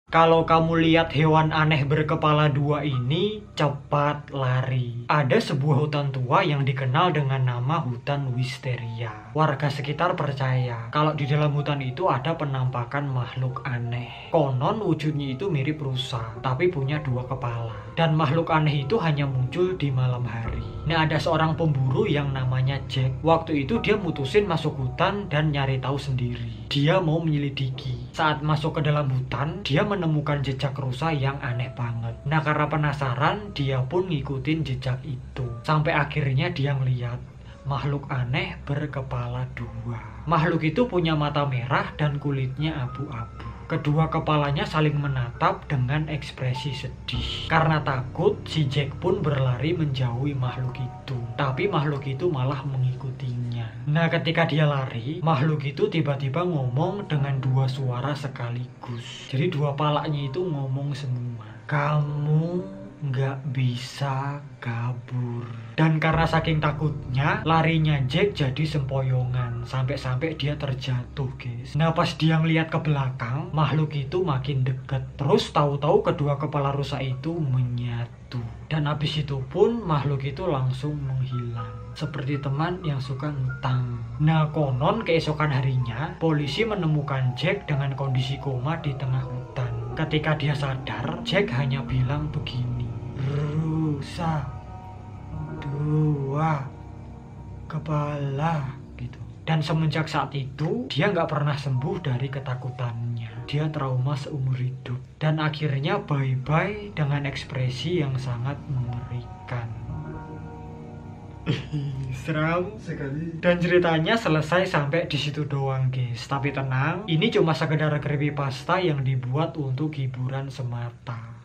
Kalau kamu lihat hewan aneh berkepala dua ini, cepat lari. Ada sebuah hutan tua yang dikenal dengan nama hutan Wisteria. Warga sekitar percaya kalau di dalam hutan itu ada penampakan makhluk aneh. Konon wujudnya itu mirip rusa, tapi punya dua kepala. Dan makhluk aneh itu hanya muncul di malam hari. Nah, ada seorang pemburu yang namanya Jack. Waktu itu dia mutusin masuk hutan dan nyari tahu sendiri. Dia mau menyelidiki. Saat masuk ke dalam hutan, dia menemukan jejak rusa yang aneh banget. Nah, karena penasaran, dia pun ngikutin jejak itu. Sampai akhirnya dia ngeliat makhluk aneh berkepala dua. Makhluk itu punya mata merah dan kulitnya abu-abu. Kedua kepalanya saling menatap dengan ekspresi sedih. Karena takut, si Jack pun berlari menjauhi makhluk itu. Tapi makhluk itu malah mengikutinya. Nah, ketika dia lari, makhluk itu tiba-tiba ngomong dengan dua suara sekaligus. Jadi dua palanya itu ngomong semua. Kamu nggak bisa kabur. Dan karena saking takutnya, larinya Jack jadi sempoyongan. Sampai-sampai dia terjatuh, guys. Nah, pas dia ngeliat ke belakang, makhluk itu makin deket. Terus tahu-tahu kedua kepala rusa itu menyatu. Dan habis itu pun makhluk itu langsung menghilang. Seperti teman yang suka ngutang. Nah, konon keesokan harinya, polisi menemukan Jack dengan kondisi koma di tengah hutan. Ketika dia sadar, Jack hanya bilang begini. Rusa dua kepala gitu. Dan semenjak saat itu, dia nggak pernah sembuh dari ketakutannya. Dia trauma seumur hidup. Dan akhirnya bye-bye dengan ekspresi yang sangat mengerikan. Seram sekali. Dan ceritanya selesai sampai di situ doang, guys. Tapi tenang, ini cuma sekedar creepypasta yang dibuat untuk hiburan semata.